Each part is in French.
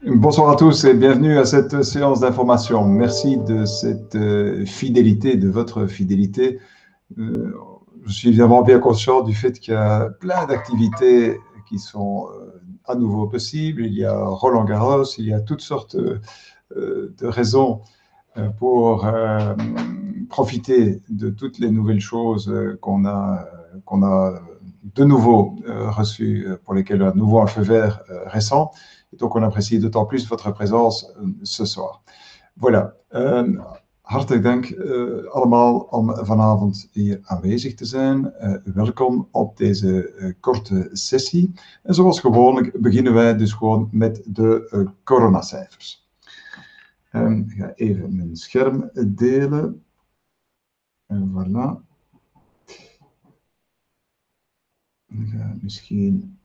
Bonsoir à tous et bienvenue à cette séance d'information. Merci de cette fidélité, de votre fidélité. Euh, je suis évidemment bien conscient du fait qu'il y a plein d'activités qui sont à nouveau possibles. Il y a Roland-Garros, il y a toutes sortes de raisons pour profiter de toutes les nouvelles choses qu'on a de nouveau reçues, pour lesquelles on a de nouveau un feu vert récent. Et donc, on apprécie d'autant plus votre présence ce soir. Voilà. Hartelijk dank allemaal om vanavond hier aanwezig te zijn. Welkom op deze korte sessie. En zoals gewoonlijk beginnen wij dus gewoon met de coronacijfers. Ik ga even mijn scherm delen. En voilà. Ik ga misschien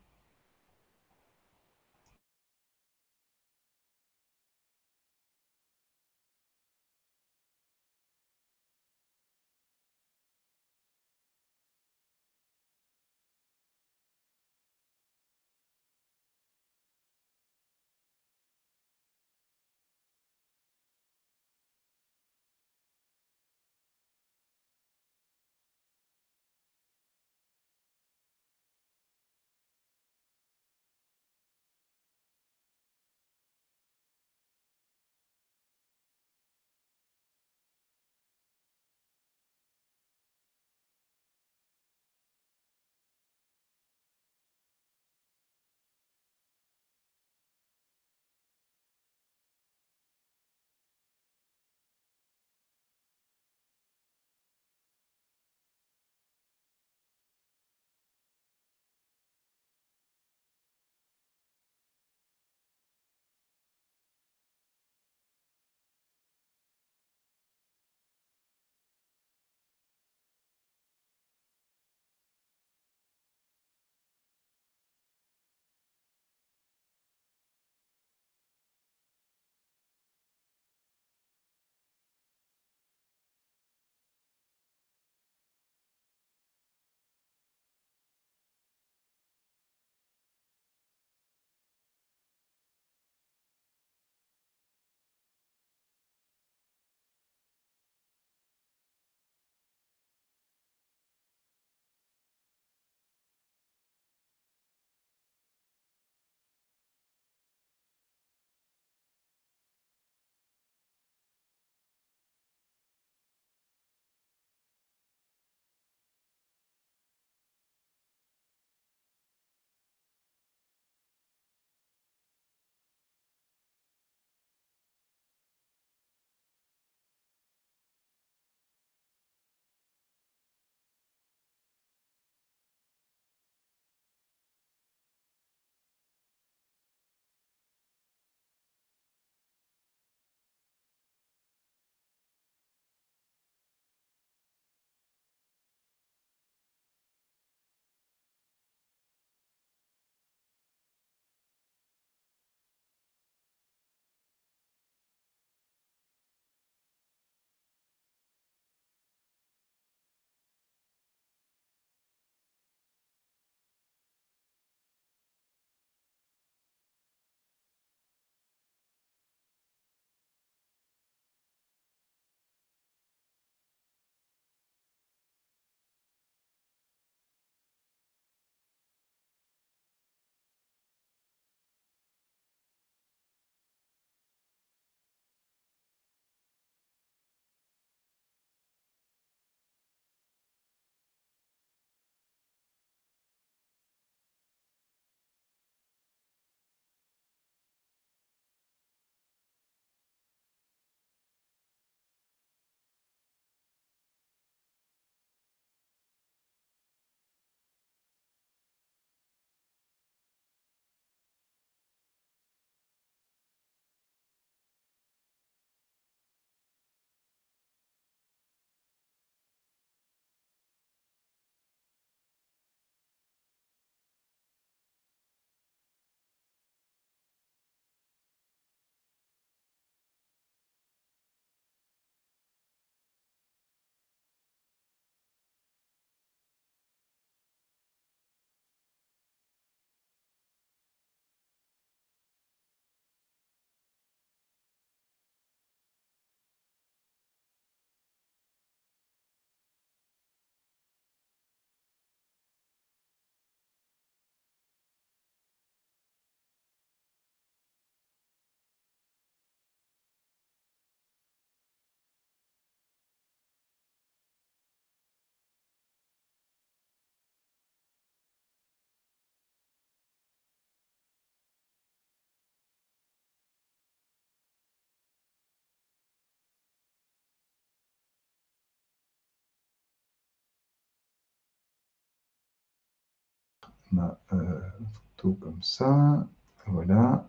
ma photo comme ça. Voilà.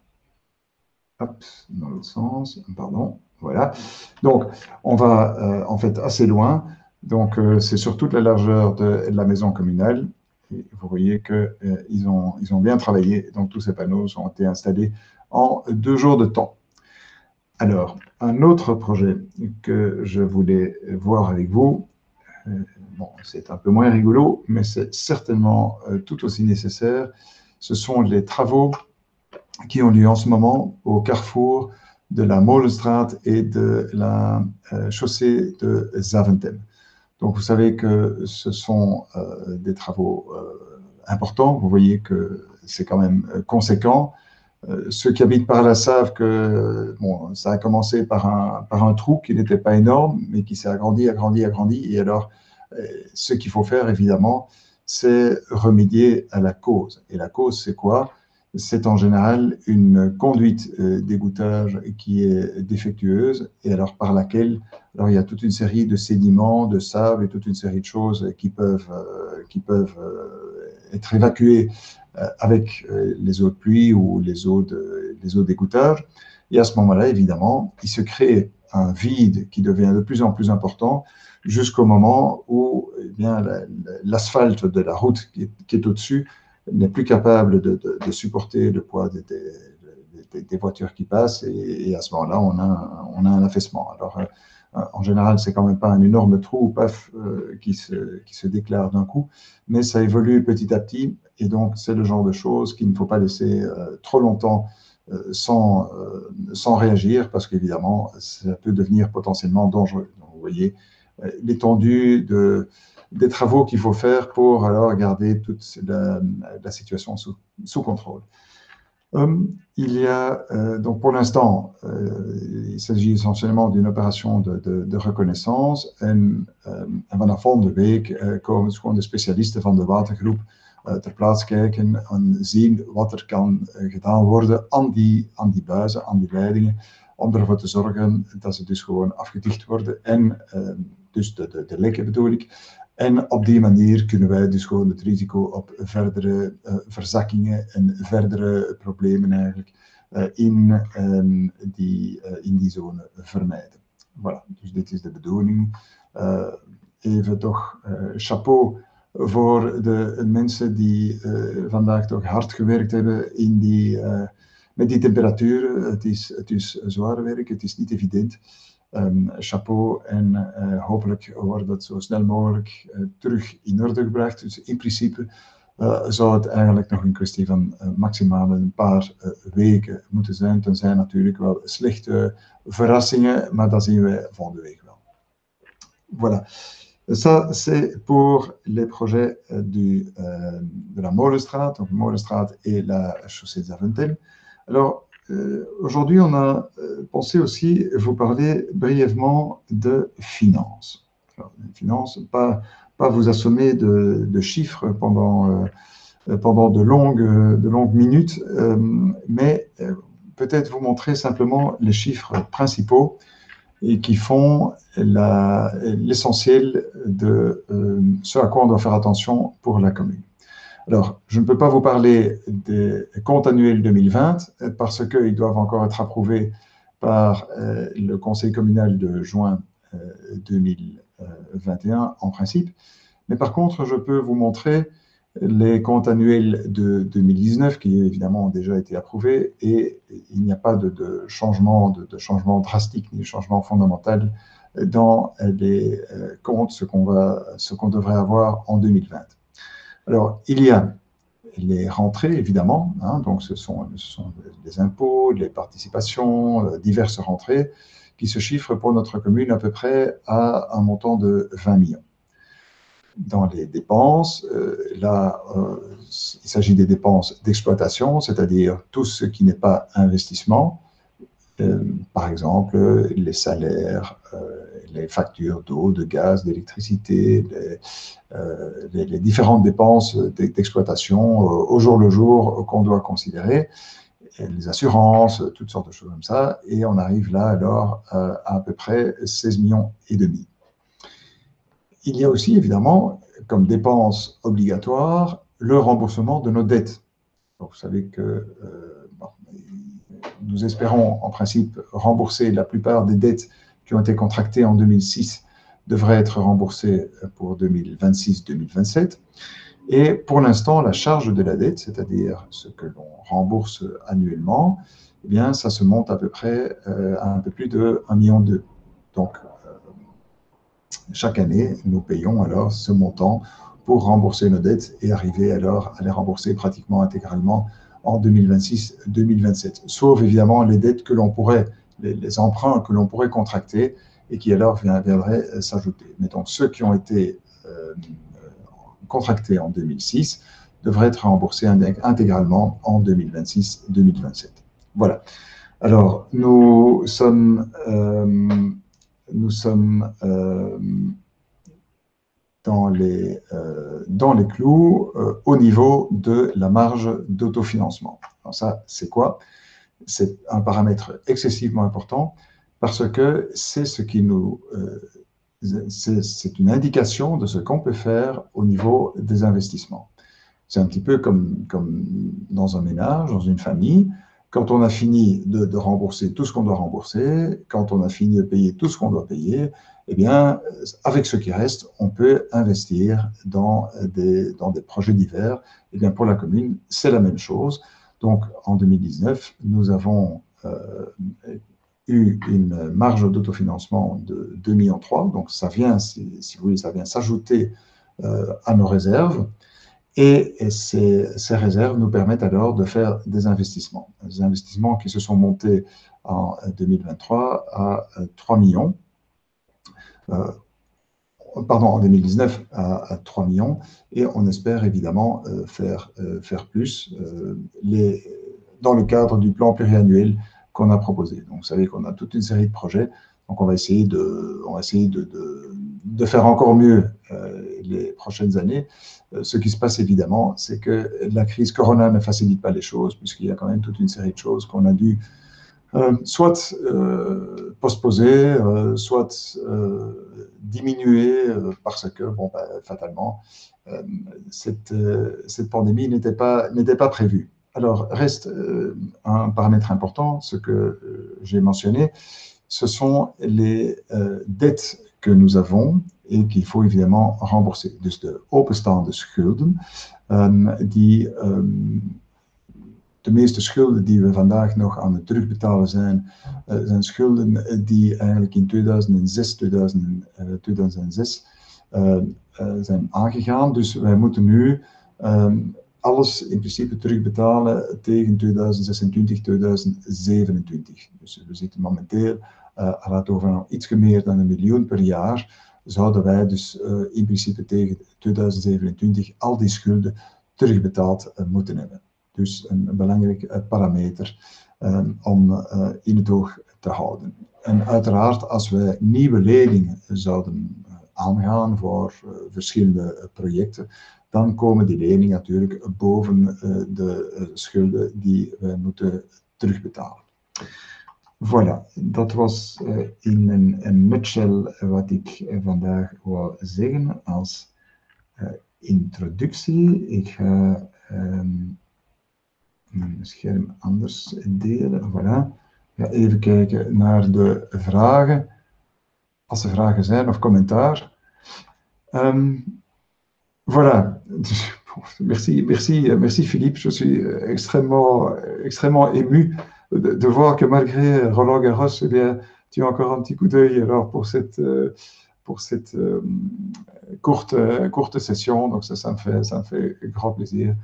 Hop, dans l'autre sens. Pardon. Voilà. Donc, on va en fait assez loin. Donc, c'est sur toute la largeur de la maison communale. Et vous voyez qu'ils ont bien travaillé. Donc, tous ces panneaux ont été installés en 2 jours de temps. Alors, un autre projet que je voulais voir avec vous, bon, c'est un peu moins rigolo, mais c'est certainement tout aussi nécessaire. Ce sont les travaux qui ont lieu en ce moment au carrefour de la Molenstraat et de la chaussée de Zaventem. Donc, vous savez que ce sont des travaux importants. Vous voyez que c'est quand même conséquent. Ceux qui habitent par là savent que bon, ça a commencé par un trou qui n'était pas énorme, mais qui s'est agrandi. Et alors, ce qu'il faut faire, évidemment, c'est remédier à la cause. Et la cause, c'est quoi? C'est en général une conduite d'égouttage qui est défectueuse et alors par laquelle il y a toute une série de sédiments, de sable et toute une série de choses qui peuvent être évacuées avec les eaux de pluie ou les eaux d'égouttage. Et à ce moment-là, évidemment, il se crée un vide qui devient de plus en plus important jusqu'au moment où l'asphalte de la route qui est au-dessus n'est plus capable de supporter le poids des voitures qui passent et à ce moment-là, on a un affaissement. Alors, en général, c'est quand même pas un énorme trou paf, qui se déclare d'un coup, mais ça évolue petit à petit et donc c'est le genre de choses qu'il ne faut pas laisser trop longtemps sans réagir parce qu'évidemment, ça peut devenir potentiellement dangereux. Donc, vous voyez l'étendue des travaux qu'il faut faire pour alors garder toute la situation sous contrôle. Il y a donc pour l'instant, il s'agit essentiellement d'une opération de reconnaissance en vanaf volgende week komen gewoon de specialisten van de watergroep ter plaatse kijken en zien wat er kan gedaan worden aan die buizen, aan die leidingen, om ervoor te zorgen dat ze dus gewoon afgedicht worden en dus de lekken bedoel ik. En op die manier kunnen wij dus gewoon het risico op verdere verzakkingen en verdere problemen eigenlijk in die zone vermijden. Voilà, dus dit is de bedoeling. Even toch chapeau voor de mensen die vandaag toch hard gewerkt hebben met die temperaturen. Het is zwaar werk, het is niet evident. Chapeau en hopelijk wordt dat zo snel mogelijk terug in orde gebracht. Dus in principe zou het eigenlijk nog een kwestie van maximaal een paar weken moeten zijn. Tenzij natuurlijk wel slechte verrassingen, maar dat zien wij volgende week wel. Voilà. Ça, c'est pour les projets de la Molenstraat, donc Molenstraat et la chaussée de Zaventem. Alors, aujourd'hui, on a pensé aussi vous parler brièvement de finances. Alors, finances, pas vous assommer de chiffres pendant de longues minutes, mais peut-être vous montrer simplement les chiffres principaux et qui font l'essentiel de ce à quoi on doit faire attention pour la commune. Alors, je ne peux pas vous parler des comptes annuels 2020 parce qu'ils doivent encore être approuvés par le conseil communal de juin 2021 en principe. Mais par contre, je peux vous montrer les comptes annuels de 2019 qui évidemment ont déjà été approuvés et il n'y a pas de changement drastique ni de changement fondamental dans les comptes, ce qu'on devrait avoir en 2020. Alors, il y a les rentrées, évidemment, hein, donc ce sont les impôts, les participations, diverses rentrées qui se chiffrent pour notre commune à peu près à un montant de 20 millions. Dans les dépenses, là, il s'agit des dépenses d'exploitation, c'est-à-dire tout ce qui n'est pas investissement, par exemple les salaires, les factures d'eau, de gaz, d'électricité, les différentes dépenses d'exploitation au jour le jour qu'on doit considérer, les assurances, toutes sortes de choses comme ça, et on arrive là alors à peu près 16,5 millions. Il y a aussi évidemment comme dépenses obligatoires le remboursement de nos dettes. Donc, vous savez que bon, nous espérons en principe rembourser la plupart des dettes qui ont été contractées en 2006 devraient être remboursées pour 2026-2027. Et pour l'instant, la charge de la dette, c'est-à-dire ce que l'on rembourse annuellement, eh bien, ça se monte à peu près à un peu plus de 1,2 million. Donc, chaque année, nous payons alors ce montant pour rembourser nos dettes et arriver alors à les rembourser pratiquement intégralement en 2026-2027. Sauf évidemment les dettes que l'on pourrait, les emprunts que l'on pourrait contracter et qui alors viendraient s'ajouter. Mais donc, ceux qui ont été contractés en 2006 devraient être remboursés intégralement en 2026-2027. Voilà. Alors, nous sommes dans les clous au niveau de la marge d'autofinancement. Alors ça, c'est quoi? C'est un paramètre excessivement important parce que c'est ce qui nous... c'est une indication de ce qu'on peut faire au niveau des investissements. C'est un petit peu comme dans un ménage, dans une famille. Quand on a fini de rembourser tout ce qu'on doit rembourser, quand on a fini de payer tout ce qu'on doit payer, eh bien, avec ce qui reste, on peut investir dans des projets divers. Eh bien, pour la commune, c'est la même chose. Donc, en 2019, nous avons eu une marge d'autofinancement de 2,3 millions. Donc, ça vient, si vous voulez, ça vient s'ajouter à nos réserves. Et ces réserves nous permettent alors de faire des investissements qui se sont montés en 2023 à 3 millions, pardon, en 2019 à 3 millions, et on espère évidemment faire plus dans le cadre du plan pluriannuel qu'on a proposé. Donc, vous savez qu'on a toute une série de projets, donc on va essayer de faire encore mieux les prochaines années. Ce qui se passe évidemment, c'est que la crise Corona ne facilite pas les choses, puisqu'il y a quand même toute une série de choses qu'on a dû soit postposer, soit diminuer, parce que, bon, fatalement, cette pandémie n'était pas prévue. Alors, reste un paramètre important, ce que j'ai mentionné, ce sont les dettes que nous avons et qu'il faut évidemment rembourser. Dus de openstaande schulden, de meeste schulden die we vandaag nog aan het terugbetalen zijn, zijn schulden die eigenlijk in 2006 zijn aangegaan. Dus wij moeten nu alles in principe terugbetalen tegen 2026, 2027. Dus we zitten momenteel, gaat het over iets meer dan 1 miljoen per jaar, zouden wij dus in principe tegen 2027 al die schulden terugbetaald moeten hebben. Dus een belangrijk parameter om in het oog te houden. En uiteraard, als wij nieuwe leningen zouden aangaan voor verschillende projecten, dan komen die leningen natuurlijk boven de schulden die wij moeten terugbetalen. Voilà, dat was in een nutshell wat ik vandaag wou zeggen als introductie. Ik ga mijn scherm anders delen. Voilà. Ik ga even kijken naar de vragen. Als er vragen zijn of commentaar. Voilà. Merci Philippe. Je suis extrêmement ému de voir que malgré Roland Garros, eh bien, tu as encore un petit coup d'œil alors pour cette courte session. Donc ça me fait grand plaisir.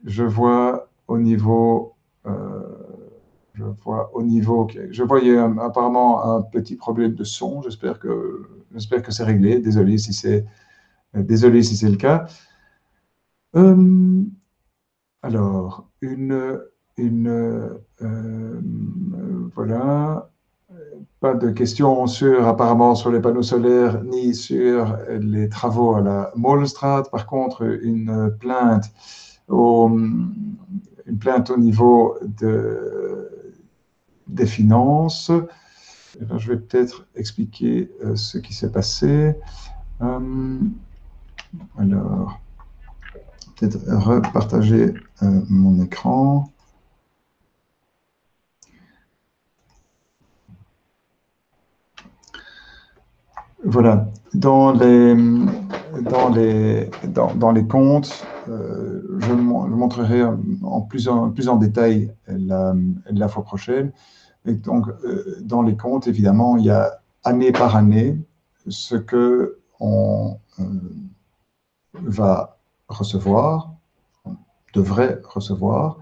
Je vois au niveau, je voyais apparemment un petit problème de son. J'espère que c'est réglé. Désolé si c'est le cas. Alors, voilà. Pas de questions apparemment sur les panneaux solaires ni sur les travaux à la Molenstraat. Par contre, une plainte au niveau des finances. Et là, je vais peut-être expliquer ce qui s'est passé. Alors, peut-être repartager mon écran. Voilà, dans les comptes, je montrerai plus en détail la fois prochaine. Et donc, dans les comptes, évidemment, il y a année par année ce que on va recevoir, on devrait recevoir,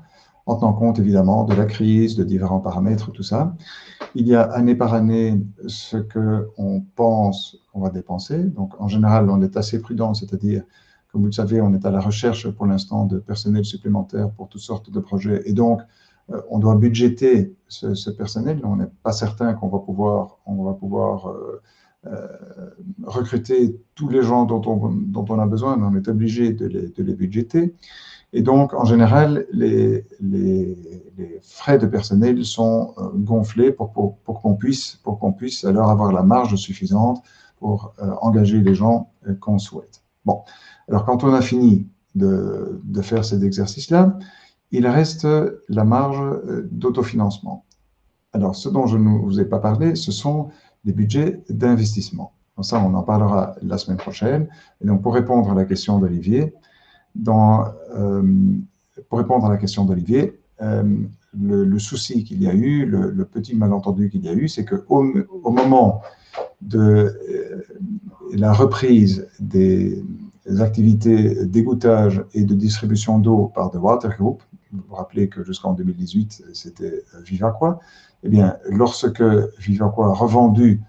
en tenant compte évidemment de la crise, de différents paramètres, tout ça. Il y a année par année ce qu'on pense qu'on va dépenser. Donc, en général, on est assez prudent, c'est-à-dire, comme vous le savez, on est à la recherche pour l'instant de personnel supplémentaire pour toutes sortes de projets. Et donc, on doit budgéter ce personnel. On n'est pas certain qu'on va pouvoir recruter tous les gens dont on a besoin, mais on est obligé de les budgéter. Et donc, en général, les frais de personnel sont gonflés pour qu'on puisse alors avoir la marge suffisante pour engager les gens qu'on souhaite. Bon, alors quand on a fini de faire cet exercice-là, il reste la marge d'autofinancement. Alors, ce dont je ne vous ai pas parlé, ce sont les budgets d'investissement. Ça, on en parlera la semaine prochaine. Et donc, pour répondre à la question d'Olivier, le souci qu'il y a eu, le petit malentendu qu'il y a eu, c'est qu'au moment de la reprise des activités d'égouttage et de distribution d'eau par The Water Group, vous vous rappelez que jusqu'en 2018, c'était Vivaqua, eh bien, lorsque Vivaqua a revendu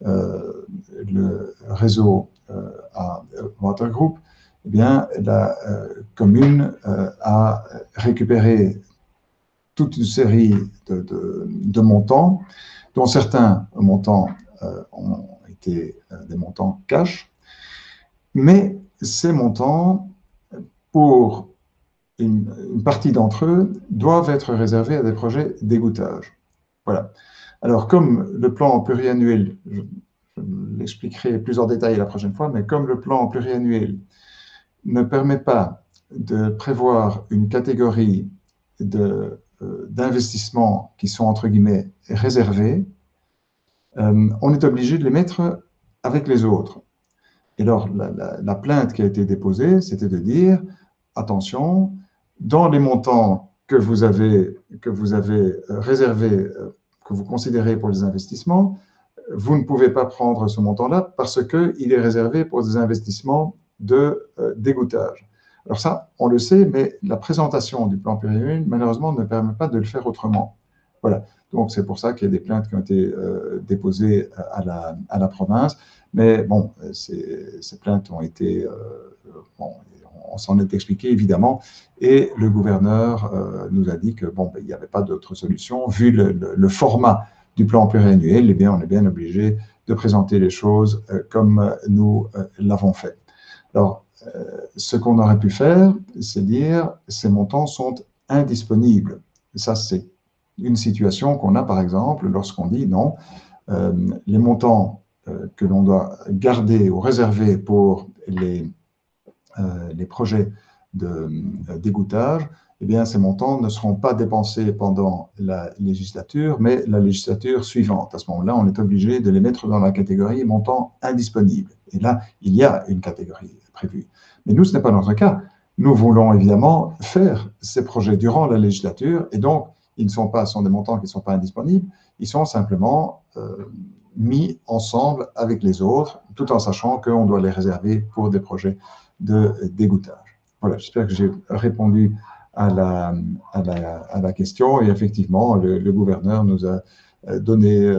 le réseau à Water Group, eh bien, la commune a récupéré toute une série de montants, dont certains montants ont été des montants cash, mais ces montants, pour une partie d'entre eux, doivent être réservés à des projets d'égouttage. Voilà. Alors, comme le plan pluriannuel, je l'expliquerai plus en détail la prochaine fois, mais comme le plan pluriannuel ne permet pas de prévoir une catégorie d'investissements qui sont, entre guillemets, réservés, on est obligé de les mettre avec les autres. Et alors, la plainte qui a été déposée, c'était de dire, attention, dans les montants que vous avez réservés, que vous considérez pour les investissements, vous ne pouvez pas prendre ce montant-là parce qu'il est réservé pour des investissements d'égouttage. Alors ça, on le sait, mais la présentation du plan pluriannuel, malheureusement, ne permet pas de le faire autrement. Voilà. Donc, c'est pour ça qu'il y a des plaintes qui ont été déposées à la province. Mais bon, ces plaintes ont été... on s'en est expliqué, évidemment. Et le gouverneur nous a dit que, bon, il n'y avait pas d'autre solution. Vu le format du plan pluriannuel, eh bien, on est bien obligé de présenter les choses comme nous l'avons fait. Alors, ce qu'on aurait pu faire, c'est dire ces montants sont indisponibles. Et ça, c'est une situation qu'on a, par exemple, lorsqu'on dit non, les montants que l'on doit garder ou réserver pour les projets d'égouttage, eh bien, ces montants ne seront pas dépensés pendant la législature, mais la législature suivante. À ce moment-là, on est obligé de les mettre dans la catégorie montant indisponible. Et là, il y a une catégorie prévue. Mais nous, ce n'est pas notre cas. Nous voulons évidemment faire ces projets durant la législature, et donc, ils sont des montants qui ne sont pas indisponibles, ils sont simplement mis ensemble avec les autres, tout en sachant qu'on doit les réserver pour des projets d'égouttage. Voilà, j'espère que j'ai répondu à la question. Et effectivement, le gouverneur nous a donné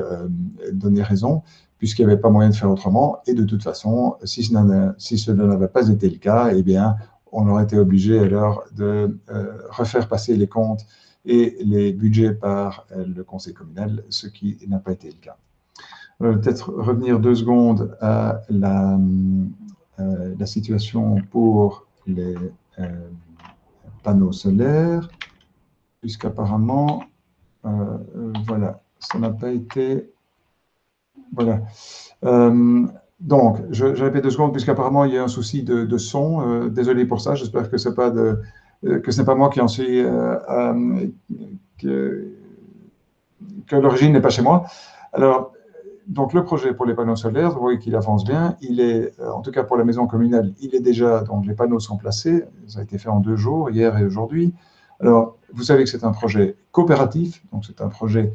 raison, puisqu'il n'y avait pas moyen de faire autrement. Et de toute façon, si cela n'avait pas été le cas, eh bien, on aurait été obligé alors de refaire passer les comptes et les budgets par le conseil communal, ce qui n'a pas été le cas. Peut-être revenir 2 secondes à la situation pour les panneaux solaires, puisqu'apparemment, voilà, ça n'a pas été... Voilà. Donc, je répète 2 secondes, puisqu'apparemment, il y a un souci de son. Désolé pour ça, j'espère que ce n'est pas moi qui en suis, que l'origine n'est pas chez moi. Alors, donc le projet pour les panneaux solaires, vous voyez qu'il avance bien. Il est, en tout cas pour la maison communale, il est déjà, donc les panneaux sont placés. Ça a été fait en 2 jours, hier et aujourd'hui. Alors, vous savez que c'est un projet coopératif, donc c'est un projet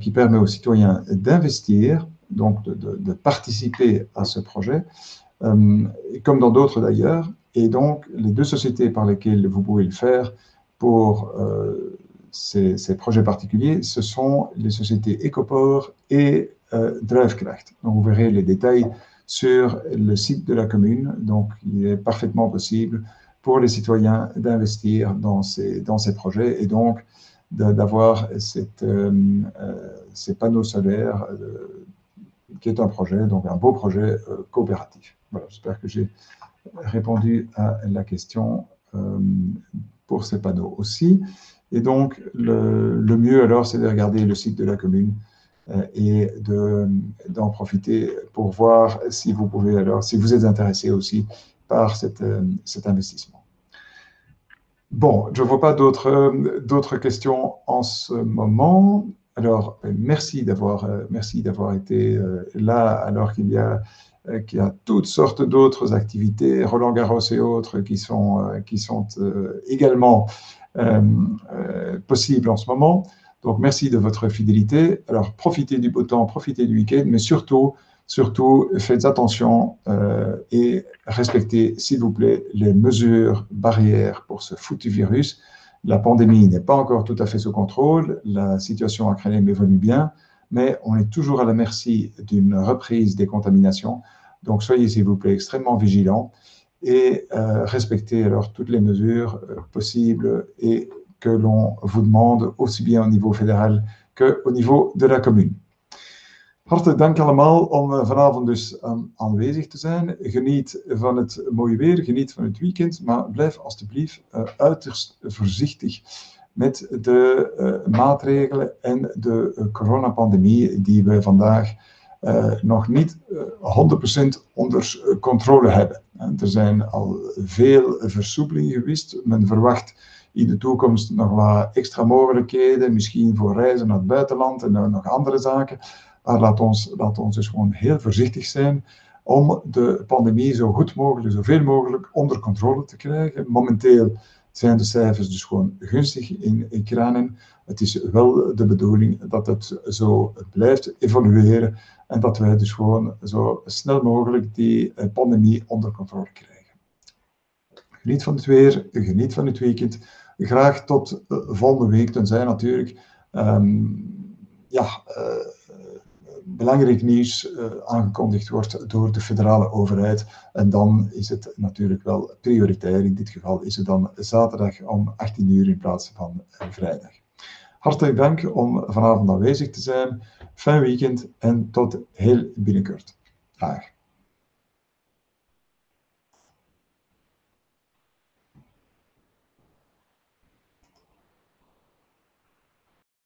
qui permet aux citoyens d'investir, donc de participer à ce projet, comme dans d'autres d'ailleurs. Et donc, les 2 sociétés par lesquelles vous pouvez le faire pour ces projets particuliers, ce sont les sociétés Ecopor et Druifkracht. Donc, vous verrez les détails sur le site de la commune. Donc, il est parfaitement possible pour les citoyens d'investir dans ces projets et donc d'avoir ces panneaux solaires qui est un projet, donc un beau projet coopératif. Voilà, j'espère que j'ai répondu à la question pour ces panneaux aussi. Et donc, le mieux alors, c'est de regarder le site de la commune et d'en profiter pour voir si vous pouvez alors, si vous êtes intéressé aussi par cet investissement. Bon, je ne vois pas d'autres questions en ce moment. Alors, merci d'avoir été là alors qu'il y a toutes sortes d'autres activités, Roland-Garros et autres, qui sont également possibles en ce moment. Donc, merci de votre fidélité. Alors, profitez du beau temps, profitez du week-end, mais surtout, faites attention et respectez, s'il vous plaît, les mesures barrières pour ce foutu virus. La pandémie n'est pas encore tout à fait sous contrôle, la situation à Crenhem évolue bien, mais on est toujours à la merci d'une reprise des contaminations. Donc, soyez, s'il vous plaît, extrêmement vigilants et respectez alors toutes les mesures possibles et que l'on vous demande, aussi bien au niveau fédéral qu'au niveau de la commune. Hartelijk dank allemaal om vanavond dus aanwezig te zijn. Geniet van het mooie weer, geniet van het weekend, maar blijf alstublieft uiterst voorzichtig met de maatregelen en de coronapandemie die we vandaag nog niet 100% onder controle hebben. Er zijn al veel versoepelingen geweest. Men verwacht in de toekomst nog wat extra mogelijkheden, misschien voor reizen naar het buitenland en nog andere zaken. Maar laat ons dus gewoon heel voorzichtig zijn om de pandemie zo goed mogelijk, zoveel mogelijk onder controle te krijgen. Momenteel zijn de cijfers dus gewoon gunstig in Crenhem. Het is wel de bedoeling dat het zo blijft evolueren en dat wij dus gewoon zo snel mogelijk die pandemie onder controle krijgen. Geniet van het weer, geniet van het weekend. Graag tot volgende week, tenzij natuurlijk belangrijk nieuws aangekondigd wordt door de federale overheid. En dan is het natuurlijk wel prioritair. In dit geval is het dan zaterdag om 18 uur in plaats van vrijdag. Hartelijk dank om vanavond aanwezig te zijn. Fijn weekend en tot heel binnenkort. Dag.